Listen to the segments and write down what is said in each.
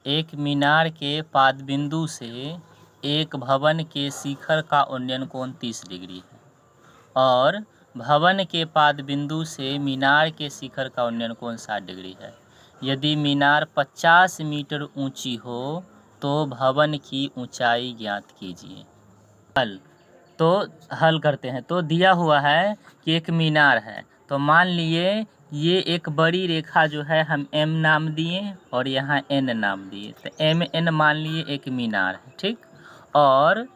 एक मीनार के पादबिंदु से एक भवन के शिखर का उन्नयन कोण 30 डिग्री है और भवन के पादबिंदु से मीनार के शिखर का उन्नयन कोण 60 डिग्री है। यदि मीनार 50 मीटर ऊंची हो तो भवन की ऊंचाई ज्ञात कीजिए। हल करते हैं। तो दिया हुआ है कि एक मीनार है, तो मान लिए ये एक बड़ी रेखा जो है हम M नाम दिए और यहाँ N नाम दिए, तो MN मान लिए एक मीनार है, ठीक। और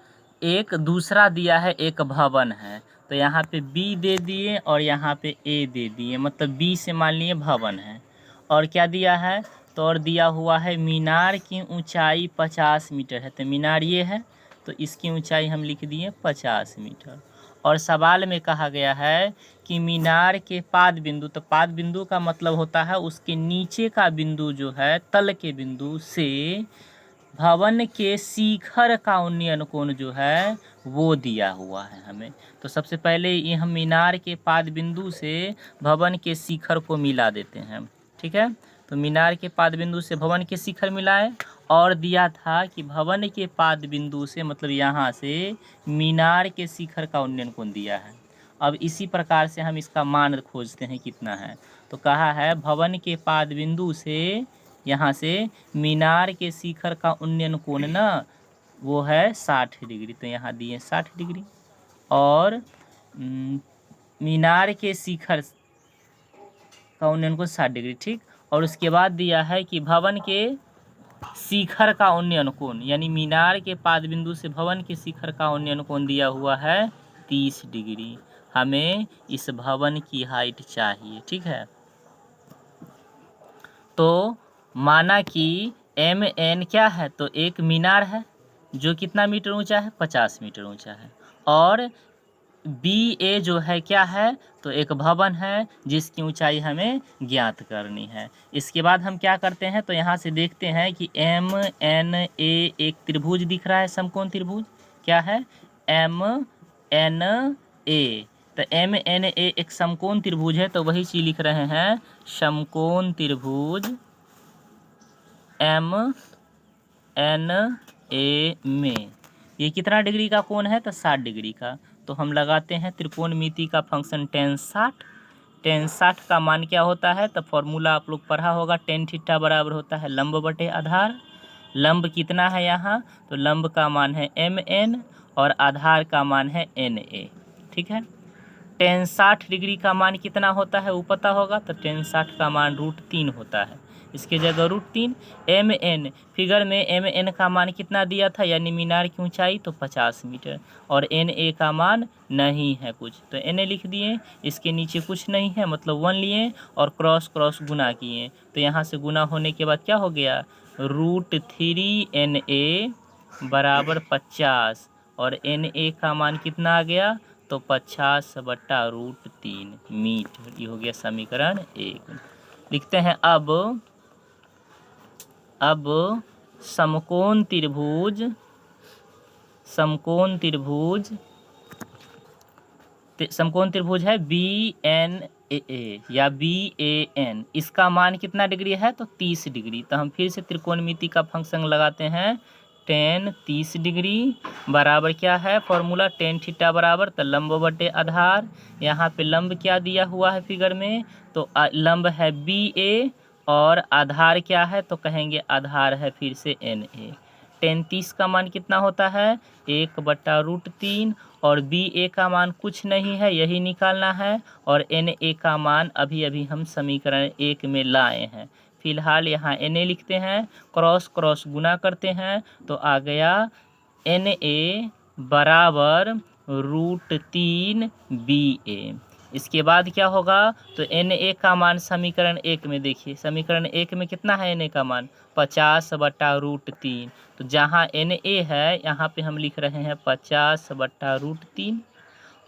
एक दूसरा दिया है एक भवन है, तो यहाँ पे B दे दिए और यहाँ पे A दे दिए, मतलब B से मान लिए भवन है। और क्या दिया है, तो और दिया हुआ है मीनार की ऊंचाई 50 मीटर है, तो मीनार ये है तो इसकी ऊंचाई हम लिख दिए 50 मीटर। और सवाल में कहा गया है कि मीनार के पाद बिंदु, तो पाद बिंदु का मतलब होता है उसके नीचे का बिंदु जो है तल के बिंदु से भवन के शिखर का उन्नयन कोण जो है वो दिया हुआ है हमें। तो सबसे पहले ये हम मीनार के पाद बिंदु से भवन के शिखर को मिला देते हैं, ठीक है। तो मीनार के पाद बिंदु से भवन के शिखर मिलाए और दिया था कि भवन के पाद बिंदु से मतलब यहाँ से मीनार के शिखर का उन्नयन कोण दिया है। अब इसी प्रकार से हम इसका मान खोजते हैं कितना है। तो कहा है भवन के पाद बिंदु से यहाँ से मीनार के शिखर का उन्नयन कोण ना वो है 60 डिग्री, तो यहाँ दिए 60 डिग्री। और मीनार के शिखर का उन्नयन कोण 60 डिग्री, ठीक। और उसके बाद दिया है कि भवन के शिखर का उन्नयन कोण, यानी मीनार के पाद बिंदु से भवन के शिखर का उन्नयन कोण दिया हुआ है 30 डिग्री। हमें इस भवन की हाइट चाहिए, ठीक है। तो माना कि MN क्या है, तो एक मीनार है जो कितना मीटर ऊंचा है, 50 मीटर ऊंचा है। और BA जो है क्या है, तो एक भवन है जिसकी ऊंचाई हमें ज्ञात करनी है। इसके बाद हम क्या करते हैं, तो यहाँ से देखते हैं कि MNA एक त्रिभुज दिख रहा है, समकोण त्रिभुज क्या है MNA। तो MNA एक समकोण त्रिभुज है, तो वही चीज लिख रहे हैं समकोण त्रिभुज MNA में ये कितना डिग्री का कोण है, तो 60 डिग्री का। तो हम लगाते हैं त्रिकोणमिति का फंक्शन tan 60। tan 60 का मान क्या होता है, तो फॉर्मूला आप लोग पढ़ा होगा, tan थीटा बराबर होता है लंब बटे आधार। लंब कितना है यहाँ, तो लंब का मान है MN और आधार का मान है NA, ठीक है। tan 60 डिग्री का मान कितना होता है वो पता होगा, तो tan 60 का मान √3 होता है, इसके जगह √3। MN फिगर में MN का मान कितना दिया था, यानी मीनार की ऊंचाई तो 50 मीटर, और NA का मान नहीं है कुछ, तो NA लिख दिए। इसके नीचे कुछ नहीं है मतलब 1 लिए और क्रॉस क्रॉस गुना किए, तो यहाँ से गुना होने के बाद क्या हो गया, √3NA बराबर 50 और NA का मान कितना आ गया, तो 50/√3 मीटर। ये हो गया समीकरण 1। लिखते हैं अब समकोण त्रिभुज है BNA या BAN, इसका मान कितना डिग्री है, तो 30 डिग्री। तो हम फिर से त्रिकोणमिति का फंक्शन लगाते हैं, tan 30 डिग्री बराबर क्या है फॉर्मूला, tan थीटा बराबर तो लंब बटे आधार। यहाँ पे लंब क्या दिया हुआ है फिगर में, तो लंब है BA और आधार क्या है, तो कहेंगे आधार है फिर से NA। tan 30 का मान कितना होता है, 1/√3 और BA का मान कुछ नहीं है, यही निकालना है। और NA का मान अभी अभी हम समीकरण 1 में लाए हैं। फिलहाल यहाँ NA लिखते हैं, क्रॉस क्रॉस गुना करते हैं, तो आ गया NA बराबर √3 BA। इसके बाद क्या होगा, तो NA का मान समीकरण 1 में देखिए, समीकरण 1 में कितना है NA का मान, 50/√3। तो जहाँ NA है यहाँ पे हम लिख रहे हैं 50/√3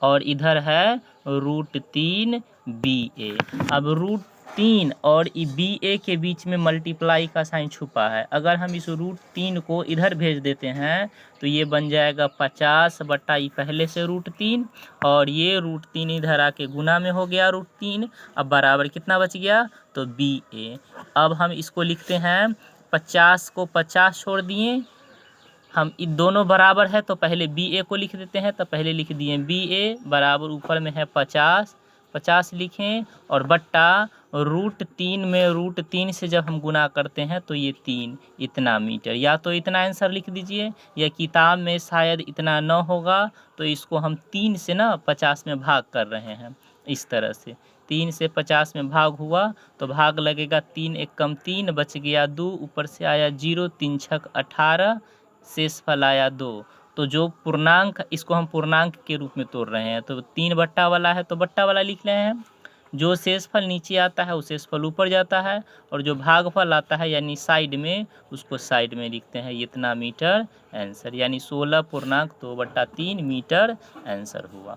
और इधर है √3 BA। अब √3 और BA के बीच में मल्टीप्लाई का साइन छुपा है, अगर हम इस √3 को इधर भेज देते हैं तो ये बन जाएगा 50/, पहले से √3 और ये √3 इधर आके गुना में हो गया √3। अब बराबर कितना बच गया, तो BA। अब हम इसको लिखते हैं 50 को 50 छोड़ दिए, हम इन दोनों बराबर है तो पहले बी ए को लिख देते हैं, तो पहले लिख दिए बी ए बराबर ऊपर में है 50, 50 लिखें और बट्टा √3 में √3 से जब हम गुना करते हैं तो ये 3 इतना मीटर, या तो इतना आंसर लिख दीजिए, या किताब में शायद इतना न होगा तो इसको हम 3 से ना 50 में भाग कर रहे हैं। इस तरह से 3 से 50 में भाग हुआ तो भाग लगेगा 3 × 1 = 3, बच गया 2, ऊपर से आया 0, 3 × 6 = 18, शेष फल आया 2। तो जो पूर्णांक, इसको हम पूर्णांक के रूप में तोड़ रहे हैं, तो 3 बट्टा वाला है तो बट्टा वाला लिख रहे हैं, जो शेषफल नीचे आता है वो शेषफल ऊपर जाता है, और जो भागफल आता है यानी साइड में, उसको साइड में लिखते हैं। इतना मीटर आंसर, यानी 16.2/3 मीटर आंसर हुआ।